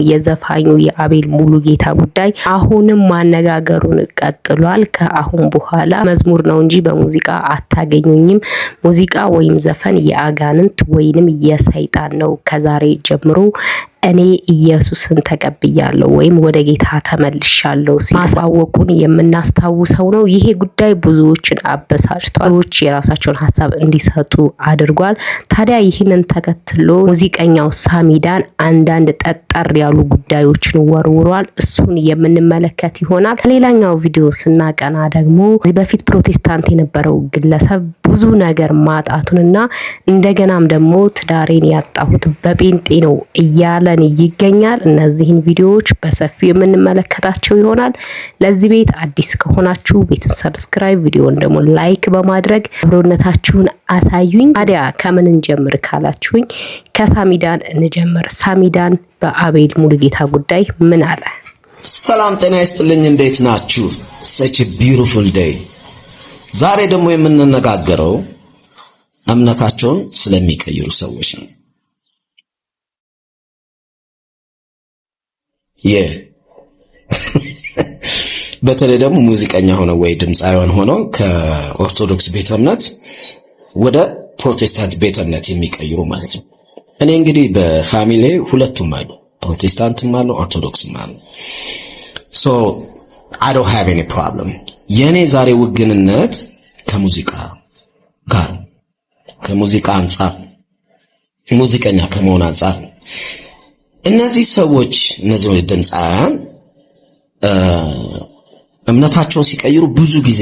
የዘፋኙ የአቤል ሙሉጌታ ጉዳይ አሁንም ማነጋገሩን ቀጥሏል። ከአሁን በኋላ መዝሙር ነው እንጂ በሙዚቃ አታገኙኝም፣ ሙዚቃ ወይም ዘፈን የአጋንንት ወይንም የሰይጣን ነው፣ ከዛሬ ጀምሮ እኔ ኢየሱስን ተቀብያለሁ ወይም ወደ ጌታ ተመልሻለሁ ማሳወቁን የምናስታውሰው ነው። ይሄ ጉዳይ ብዙዎችን አበሳጭቷል። ብዙዎች የራሳቸውን ሀሳብ እንዲሰጡ አድርጓል። ታዲያ ይህንን ተከትሎ ሙዚቀኛው ሳሚዳን አንዳንድ ጠጠር ያሉ ጉዳዮችን ወርውሯል። እሱን የምንመለከት ይሆናል። ሌላኛው ቪዲዮ ስናቀና ደግሞ ከዚህ በፊት ፕሮቴስታንት የነበረው ግለሰብ ብዙ ነገር ማጣቱንና እንደገናም ደግሞ ትዳሬን ያጣሁት በጴንጤ ነው እያለ ይገኛል። እነዚህን ቪዲዮዎች በሰፊው የምንመለከታቸው ይሆናል። ለዚህ ቤት አዲስ ከሆናችሁ ቤቱን ሰብስክራይብ፣ ቪዲዮውን ደግሞ ላይክ በማድረግ አብሮነታችሁን አሳዩኝ። ታዲያ ከምን እንጀምር ካላችሁኝ ከሳሚዳን እንጀምር። ሳሚዳን በአቤል ሙሉጌታ ጉዳይ ምን አለ? ሰላም ጤና ይስጥልኝ፣ እንዴት ናችሁ? such a beautiful day። ዛሬ ደግሞ የምንነጋገረው እምነታቸውን ስለሚቀይሩ ሰዎች ነው። በተለይ ደግሞ ሙዚቀኛ ሆነው ወይ ድምጻውያን ሆነው ከኦርቶዶክስ ቤተ እምነት ወደ ፕሮቴስታንት ቤተ እምነት የሚቀይሩ ማለት ነው። እኔ እንግዲህ በፋሚሊ ሁለቱም አሉ፣ ፕሮቴስታንትም አሉ ኦርቶዶክስም አሉ። so I don't have any problem። የኔ ዛሬ ውግንነት ከሙዚቃ ጋር ከሙዚቃ አንፃር ሙዚቀኛ ከመሆን አንፃር እነዚህ ሰዎች እነዚህ ድምጻውያን እምነታቸውን ሲቀይሩ ብዙ ጊዜ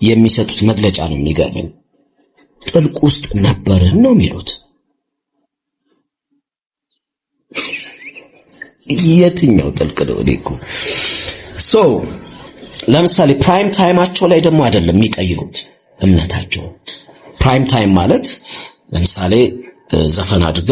የሚሰጡት መግለጫ ነው የሚገርመኝ። ጥልቅ ውስጥ ነበርን ነው የሚሉት። የትኛው ጥልቅ ነው? እኮ ሶ ለምሳሌ ፕራይም ታይማቸው ላይ ደግሞ አይደለም የሚቀይሩት እምነታቸው። ፕራይም ታይም ማለት ለምሳሌ ዘፈን አድርገ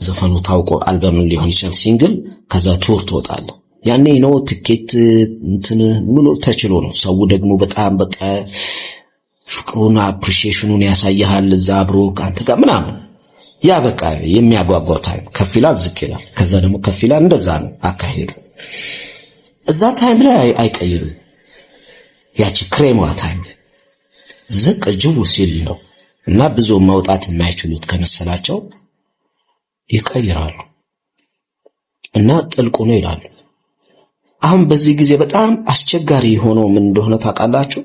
ዘፈኑ ታውቆ አልበም ሊሆን ይችላል ሲንግል፣ ከዛ ቱር ትወጣለህ። ያኔ ነው ትኬት እንትን ሙሉ ተችሎ ነው። ሰው ደግሞ በጣም በቃ ፍቅሩን አፕሪሺዬሽኑን ያሳያል እዛ አብሮ አንተ ጋር ምናምን። ያ በቃ የሚያጓጓው ታይም ከፍ ይላል ዝቅ ይላል፣ ከዛ ደግሞ ከፍ ይላል። እንደዛ ነው አካሄዱ። እዛ ታይም ላይ አይቀይሩም። ያቺ ክሬሟ ታይም ዝቅ ጅቡ ሲል ነው እና ብዙ መውጣት የማይችሉት ከመሰላቸው ይቀይራሉ እና ጥልቁ ነው ይላሉ። አሁን በዚህ ጊዜ በጣም አስቸጋሪ ሆኖ ምን እንደሆነ ታውቃላችሁ?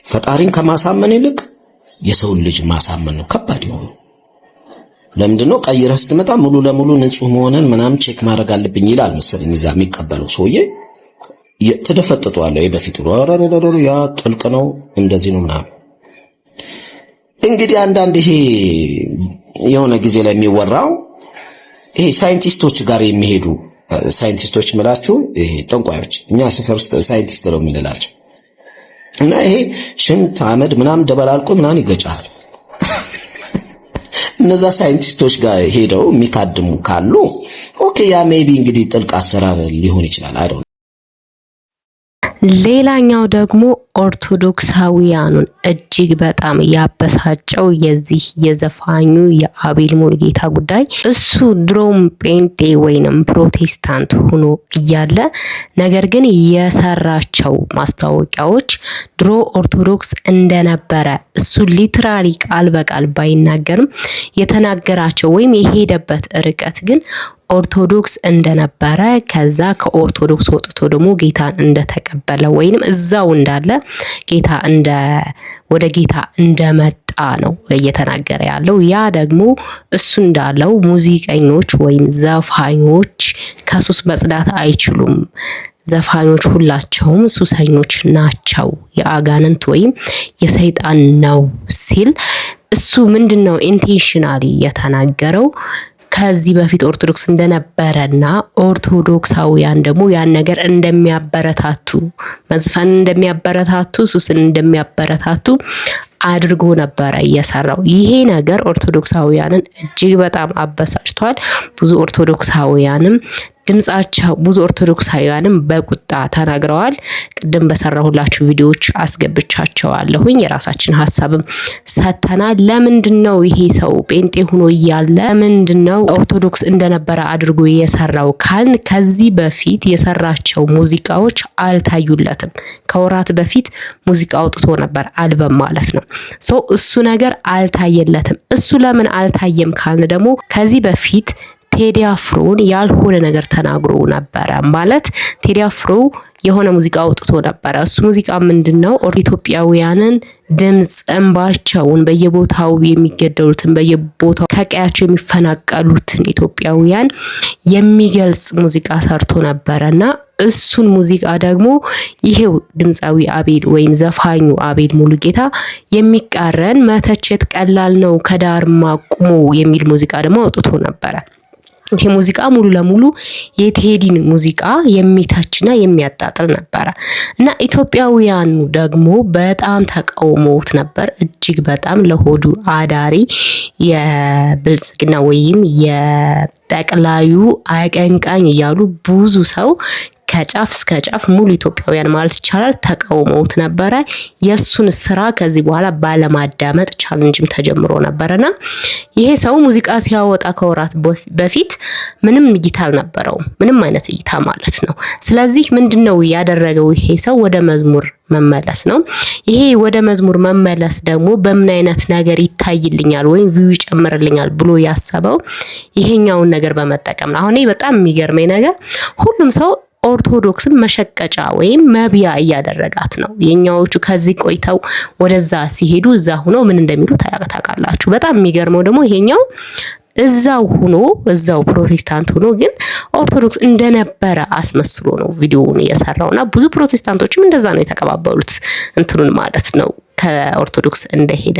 ፈጣሪን ከማሳመን ይልቅ የሰውን ልጅ ማሳመን ነው ከባድ የሆነው። ለምንድነው? ቀይረህ ስትመጣ ሙሉ ለሙሉ ንጹህ መሆንን ምናምን ቼክ ማድረግ አለብኝ ይላል መሰለኝ እዛ የሚቀበለው ሰውዬ። ተደፈጥጧል። በፊቱ ያ ጥልቅ ነው እንደዚህ ነው ምናምን። እንግዲህ አንዳንድ ይሄ የሆነ ጊዜ ላይ የሚወራው ይሄ ሳይንቲስቶች ጋር የሚሄዱ ሳይንቲስቶች ማለት ይሄ ጠንቋዮች፣ እኛ ሰፈር ውስጥ ሳይንቲስት ነው የምንላቸው እና ይሄ ሽንት አመድ ምናምን ደበላልቆ ምናምን ይገጫል። እነዛ ሳይንቲስቶች ጋር ሄደው የሚካድሙ ካሉ ኦኬ ያ ሜቢ እንግዲህ ጥልቅ አሰራር ሊሆን ይችላል አይደል። ሌላኛው ደግሞ ኦርቶዶክሳውያኑን እጅግ በጣም ያበሳጨው የዚህ የዘፋኙ የአቤል ሙሉጌታ ጉዳይ እሱ ድሮም ጴንጤ ወይንም ፕሮቴስታንት ሆኖ እያለ ነገር ግን የሰራቸው ማስታወቂያዎች ድሮ ኦርቶዶክስ እንደነበረ እሱ ሊትራሊ ቃል በቃል ባይናገርም የተናገራቸው ወይም የሄደበት ርቀት ግን ኦርቶዶክስ እንደነበረ ከዛ ከኦርቶዶክስ ወጥቶ ደግሞ ጌታን እንደተቀበለ ወይንም እዛው እንዳለ ወደ ጌታ እንደመጣ ነው እየተናገረ ያለው። ያ ደግሞ እሱ እንዳለው ሙዚቀኞች ወይም ዘፋኞች ከሱስ መጽዳት አይችሉም፣ ዘፋኞች ሁላቸውም ሱሰኞች ናቸው፣ የአጋንንት ወይም የሰይጣን ነው ሲል እሱ ምንድነው ኢንቴንሽናሊ የተናገረው ከዚህ በፊት ኦርቶዶክስ እንደነበረና ኦርቶዶክሳውያን ደግሞ ያን ነገር እንደሚያበረታቱ መዝፈን እንደሚያበረታቱ ሱስን እንደሚያበረታቱ አድርጎ ነበረ እየሰራው። ይሄ ነገር ኦርቶዶክሳውያንን እጅግ በጣም አበሳጭቷል። ብዙ ኦርቶዶክሳውያንም ብዙ ኦርቶዶክሳውያንም በቁጣ ተናግረዋል። ቅድም በሰራሁላችሁ ቪዲዮዎች አስገብቻቸዋለሁኝ። የራሳችን ሐሳብም ሰተናል። ለምንድነው ይሄ ሰው ጴንጤ ሆኖ እያለ ለምንድነው ኦርቶዶክስ እንደነበረ አድርጎ የሰራው ካልን ከዚህ በፊት የሰራቸው ሙዚቃዎች አልታዩለትም። ከወራት በፊት ሙዚቃ አውጥቶ ነበር፣ አልበም ማለት ነው። እሱ ነገር አልታየለትም። እሱ ለምን አልታየም ካልን ደግሞ ከዚህ በፊት ቴዲ አፍሮን ያልሆነ ነገር ተናግሮ ነበረ። ማለት ቴዲ አፍሮ የሆነ ሙዚቃ አውጥቶ ነበረ። እሱ ሙዚቃ ምንድነው? ኢትዮጵያውያንን ድምጽ እንባቸውን በየቦታው የሚገደሉትን በየቦታው ከቀያቸው የሚፈናቀሉትን ኢትዮጵያውያን የሚገልጽ ሙዚቃ ሰርቶ ነበረና እሱን ሙዚቃ ደግሞ ይሄው ድምጻዊ አቤል ወይም ዘፋኙ አቤል ሙሉጌታ የሚቃረን መተቸት ቀላል ነው ከዳርማ ቁሞ የሚል ሙዚቃ ደግሞ አውጥቶ ነበረ። ይሄ ሙዚቃ ሙሉ ለሙሉ የቴዲን ሙዚቃ የሚታችና የሚያጣጥል ነበረ እና ኢትዮጵያውያኑ ደግሞ በጣም ተቃውሞት ነበር። እጅግ በጣም ለሆዱ አዳሪ የብልጽግና ወይም የጠቅላዩ አቀንቃኝ እያሉ ብዙ ሰው ከጫፍ እስከ ጫፍ ሙሉ ኢትዮጵያውያን ማለት ይቻላል ተቃውሞት ነበረ። የሱን ስራ ከዚህ በኋላ ባለማዳመጥ ቻሌንጅም ተጀምሮ ነበርና ይሄ ሰው ሙዚቃ ሲያወጣ ከወራት በፊት ምንም እይታ አልነበረውም፣ ምንም አይነት እይታ ማለት ነው። ስለዚህ ምንድነው ያደረገው? ይሄ ሰው ወደ መዝሙር መመለስ ነው። ይሄ ወደ መዝሙር መመለስ ደግሞ በምን አይነት ነገር ይታይልኛል ወይም ቪው ይጨምርልኛል ብሎ ያሰበው ይሄኛውን ነገር በመጠቀም ነው። አሁን በጣም የሚገርመኝ ነገር ሁሉም ሰው ኦርቶዶክስን መሸቀጫ ወይም መብያ እያደረጋት ነው። የኛዎቹ ከዚህ ቆይተው ወደዛ ሲሄዱ እዛ ሆኖ ምን እንደሚሉ ታውቃላችሁ። በጣም የሚገርመው ደግሞ ይሄኛው እዛው ፕሮቴስታንት ሆኖ ግን ኦርቶዶክስ እንደነበረ አስመስሎ ነው ቪዲዮውን የሰራውና ብዙ ፕሮቴስታንቶችም እንደዛ ነው የተቀባበሉት እንትኑን ማለት ነው ከኦርቶዶክስ እንደሄደ።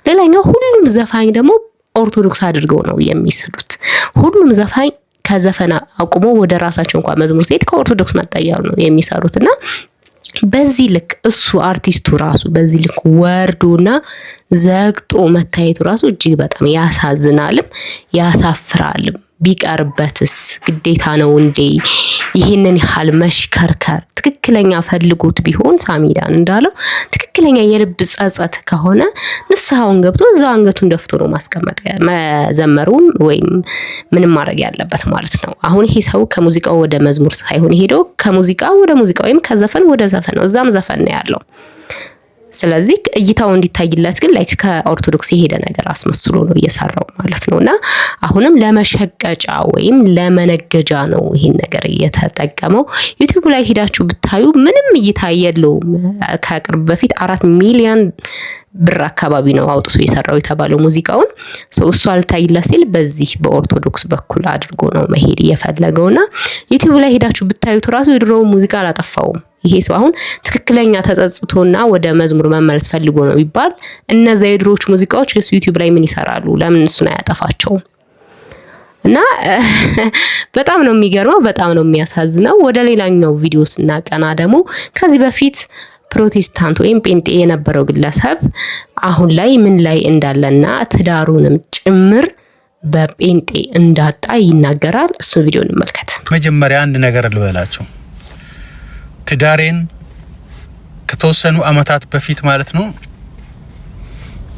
ሌላኛው ሁሉም ዘፋኝ ደግሞ ኦርቶዶክስ አድርገው ነው የሚስሉት። ሁሉም ዘፋኝ ከዘፈና አቁሞ ወደ ራሳቸው እንኳን መዝሙር ሲሄድ ከኦርቶዶክስ መጣያሉ ነው የሚሰሩትና በዚህ ልክ እሱ አርቲስቱ ራሱ በዚህ ልክ ወርዶና ዘግጦ መታየቱ ራሱ እጅግ በጣም ያሳዝናልም ያሳፍራልም። ቢቀርበትስ ግዴታ ነው እንዴ ይሄንን ያህል መሽከርከር? ትክክለኛ ፈልጉት ቢሆን ሳሚዳን እንዳለው ትክክለኛ የልብ ጸጸት ከሆነ ንስሐውን ገብቶ እዛው አንገቱን ደፍቶ ነው ማስቀመጥ መዘመሩን ወይም ምንም ማድረግ ያለበት ማለት ነው። አሁን ይሄ ሰው ከሙዚቃው ወደ መዝሙር ሳይሆን ሄዶ ከሙዚቃ ወደ ሙዚቃ ወይም ከዘፈን ወደ ዘፈን ነው። እዛም ዘፈን ነው ያለው። ስለዚህ እይታው እንዲታይለት ግን ላይክ ከኦርቶዶክስ የሄደ ነገር አስመስሎ ነው እየሰራው ማለት ነውና አሁንም ለመሸቀጫ ወይም ለመነገጃ ነው ይሄን ነገር እየተጠቀመው። ዩቲዩብ ላይ ሄዳችሁ ብታዩ ምንም እይታ የለውም። ከቅርብ በፊት 4 ሚሊዮን ብር አካባቢ ነው አውጥቶ የሰራው የተባለው ሙዚቃውን። እሱ አልታይለት ሲል በዚህ በኦርቶዶክስ በኩል አድርጎ ነው መሄድ የፈለገውና ዩቲዩብ ላይ ሄዳችሁ ብታዩት ራሱ የድሮው ሙዚቃ አላጠፋውም። ይሄ ሰው አሁን ትክክለኛ ተጸጽቶና ወደ መዝሙር መመለስ ፈልጎ ነው ይባል። እነዛ የድሮዎች ሙዚቃዎች የሱ ዩቲዩብ ላይ ምን ይሰራሉ? ለምን እሱን አያጠፋቸውም? እና በጣም ነው የሚገርመው፣ በጣም ነው የሚያሳዝነው። ወደ ሌላኛው ቪዲዮ ስናቀና ደግሞ ከዚህ በፊት ፕሮቴስታንት ወይም ጴንጤ የነበረው ግለሰብ አሁን ላይ ምን ላይ እንዳለና ትዳሩንም ጭምር በጴንጤ እንዳጣ ይናገራል። እሱን ቪዲዮ እንመልከት። መጀመሪያ አንድ ነገር ልበላችሁ። ትዳሬን ከተወሰኑ አመታት በፊት ማለት ነው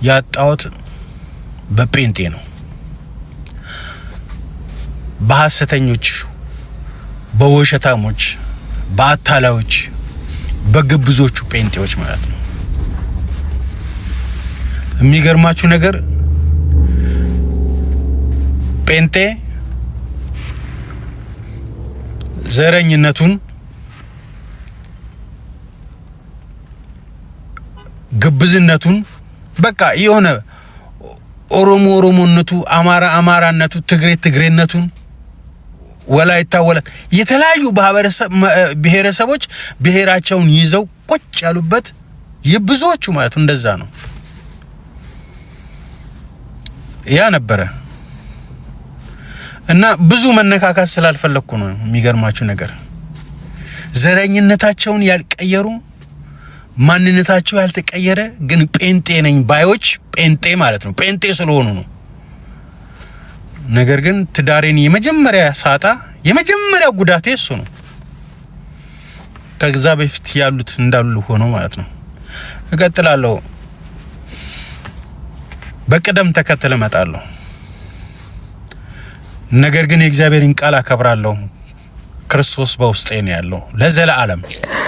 ያጣሁት በጴንጤ ነው። በሐሰተኞች፣ በወሸታሞች፣ በአታላዮች፣ በግብዞቹ ጴንጤዎች ማለት ነው። የሚገርማችሁ ነገር ጴንጤ ዘረኝነቱን ግብዝነቱን በቃ የሆነ ኦሮሞነቱ፣ አማራነቱ፣ ትግሬነቱን፣ ወላይታ የተለያዩ ብሔረሰቦች ብሔራቸውን ይዘው ቁጭ ያሉበት የብዙዎቹ ማለት እንደዛ ነው። ያ ነበረ እና ብዙ መነካካት ስላልፈለኩ ነው። የሚገርማችሁ ነገር ዘረኝነታቸውን ያልቀየሩ ማንነታቸው ያልተቀየረ ግን ጴንጤ ነኝ ባዮች ጴንጤ ማለት ነው ጴንጤ ስለሆኑ ነው። ነገር ግን ትዳሬን የመጀመሪያ ሳጣ የመጀመሪያው ጉዳቴ እሱ ነው። ከዛ በፊት ያሉት እንዳሉ ሆኖ ማለት ነው። እቀጥላለሁ። በቀደም ተከተለ መጣለሁ። ነገር ግን የእግዚአብሔርን ቃል አከብራለሁ። ክርስቶስ በውስጤ ነው ያለው ለዘላለም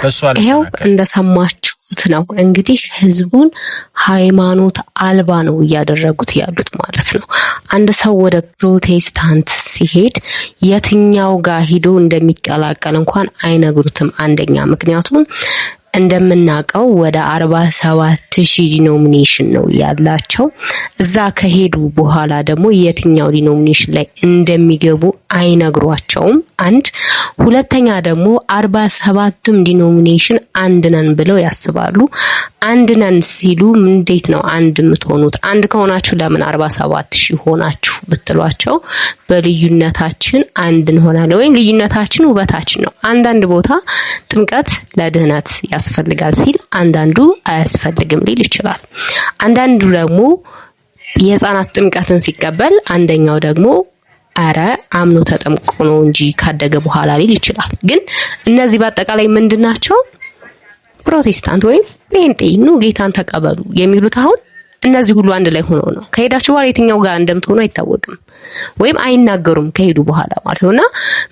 በሷ ላይ ይሄው እንደሰማችሁት ነው እንግዲህ ህዝቡን ሃይማኖት አልባ ነው እያደረጉት ያሉት ማለት ነው። አንድ ሰው ወደ ፕሮቴስታንት ሲሄድ የትኛው ጋር ሄዶ እንደሚቀላቀል እንኳን አይነግሩትም። አንደኛ ምክንያቱም እንደምናቀው ወደ 47,000 ዲኖሚኔሽን ነው ያላቸው። እዛ ከሄዱ በኋላ ደግሞ የትኛው ዲኖሚኔሽን ላይ እንደሚገቡ አይነግሯቸውም። አንድ ሁለተኛ ደግሞ 47ቱም ዲኖሚኔሽን አንድ ነን ብለው ያስባሉ። አንድ ነን ሲሉ እንዴት ነው አንድ የምትሆኑት? አንድ ከሆናችሁ ለምን 47,000 ሆናችሁ ብትሏቸው በልዩነታችን አንድ እንሆናለን ወይም ልዩነታችን ውበታችን ነው። አንዳንድ ቦታ ጥምቀት ለድህነት ያስፈልጋል ሲል አንዳንዱ አያስፈልግም ሊል ይችላል። አንዳንዱ ደግሞ የህፃናት ጥምቀትን ሲቀበል አንደኛው ደግሞ አረ አምኖ ተጠምቆ ነው እንጂ ካደገ በኋላ ሊል ይችላል። ግን እነዚህ በአጠቃላይ ምንድናቸው? ፕሮቴስታንት ወይም ጴንጤ ነው ጌታን ተቀበሉ የሚሉት። አሁን እነዚህ ሁሉ አንድ ላይ ሆነው ነው ከሄዳችሁ በኋላ የትኛው ጋር እንደምትሆኑ አይታወቅም ወይም አይናገሩም ከሄዱ በኋላ ማለት ነውና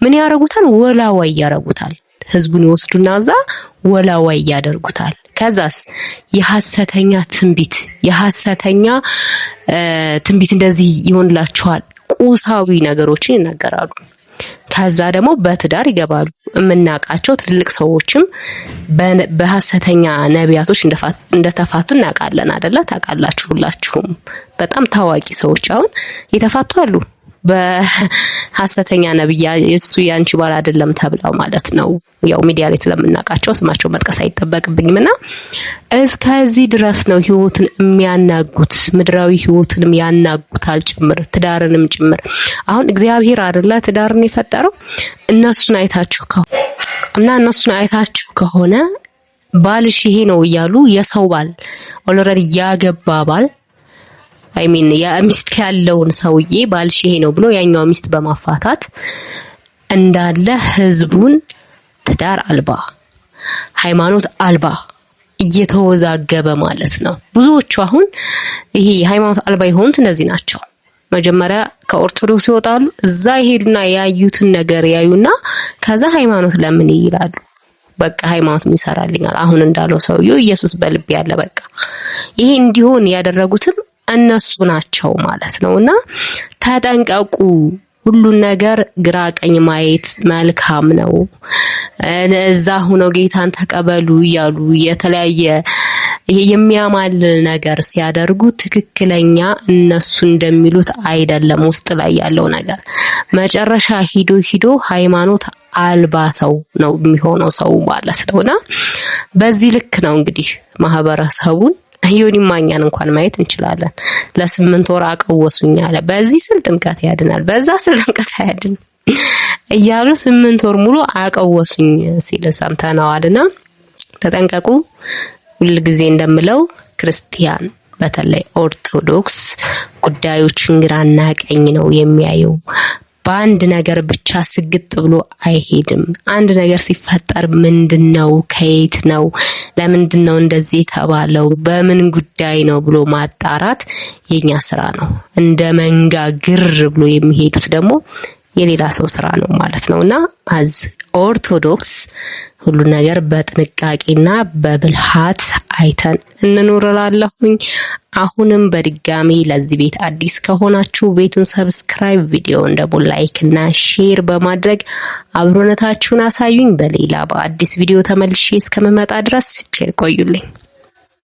ምን ያረጉታል? ወላዋይ ያረጉታል። ህዝቡን ይወስዱና እዛ ወላዋይ ያደርጉታል። ከዛስ የሐሰተኛ ትንቢት እንደዚህ ይሆንላችኋል። ቁሳዊ ነገሮችን ይናገራሉ። ከዛ ደግሞ በትዳር ይገባሉ። የምናውቃቸው ትልልቅ ሰዎችም በሐሰተኛ ነቢያቶች እንደተፋቱ እናውቃለን አይደለ? ታውቃላችሁ ሁላችሁም። በጣም ታዋቂ ሰዎች አሁን የተፋቱ አሉ በሐሰተኛ ነብይ እሱ ያንቺ ባል አይደለም ተብለው ማለት ነው። ያው ሚዲያ ላይ ስለምናውቃቸው ስማቸው መጥቀስ አይጠበቅብኝምና እስከዚህ ድረስ ነው ህይወትን የሚያናጉት። ምድራዊ ህይወትንም ያናጉታል ጭምር ትዳርንም ጭምር። አሁን እግዚአብሔር አይደለ ትዳርን የፈጠረው? እነሱን አይታችሁ ከሆነ ባልሽ ይሄ ነው እያሉ የሰው ባል ኦልሬዲ ያገባ ባል የሚስት ያለውን ሰውዬ ባልሽ ይሄ ነው ብሎ ያኛው ሚስት በማፋታት እንዳለ ህዝቡን ትዳር አልባ ሃይማኖት አልባ እየተወዛገበ ማለት ነው። ብዙዎቹ አሁን ይሄ ሃይማኖት አልባ የሆኑት እነዚህ ናቸው። መጀመሪያ ከኦርቶዶክስ ይወጣሉ፣ እዛ ይሄዱና ያዩትን ነገር ያዩና ከዛ ሃይማኖት ለምን ይላሉ። በቃ ሃይማኖት ይሰራልኛል አሁን እንዳለው ሰውዬው ኢየሱስ በልብ ያለ በቃ ይሄ እንዲሆን ያደረጉትም እነሱ ናቸው ማለት ነውና ተጠንቀቁ። ሁሉን ነገር ግራ ቀኝ ማየት መልካም ነው። እዛ ሆነው ጌታን ተቀበሉ እያሉ የተለያየ የሚያማል ነገር ሲያደርጉ ትክክለኛ እነሱ እንደሚሉት አይደለም። ውስጥ ላይ ያለው ነገር መጨረሻ ሂዶ ሃይማኖት አልባ ሰው ነው የሚሆነው ሰው ማለት ነውና በዚህ ልክ ነው እንግዲህ ማህበረሰቡን ዮኒ ማኛን እንኳን ማየት እንችላለን። ለ8 ወር አቀወሱኝ አለ። በዚህ ስል ጥምቀት ያድናል፣ በዛ ስል ጥምቀት ያድን እያሉ 8 ወር ሙሉ አቀወሱኝ ሲል ሰምተናልና ተጠንቀቁ። ሁልጊዜ እንደምለው ክርስቲያን በተለይ ኦርቶዶክስ ጉዳዮችን ግራና ቀኝ ነው የሚያየው። በአንድ ነገር ብቻ ስግጥ ብሎ አይሄድም። አንድ ነገር ሲፈጠር ምንድነው፣ ከየት ነው፣ ለምንድነው እንደዚህ ተባለው፣ በምን ጉዳይ ነው ብሎ ማጣራት የኛ ስራ ነው። እንደ መንጋ ግር ብሎ የሚሄዱት ደግሞ የሌላ ሰው ስራ ነው ማለት ነውና አዝ ኦርቶዶክስ ሁሉ ነገር በጥንቃቄና በብልሃት አይተን እንኖርላለሁኝ። አሁንም በድጋሚ ለዚህ ቤት አዲስ ከሆናችሁ ቤቱን ሰብስክራይብ፣ ቪዲዮውን ደግሞ ላይክ እና ሼር በማድረግ አብሮነታችሁን አሳዩኝ። በሌላ በአዲስ ቪዲዮ ተመልሼ እስከመመጣ ድረስ ቸር ቆዩልኝ።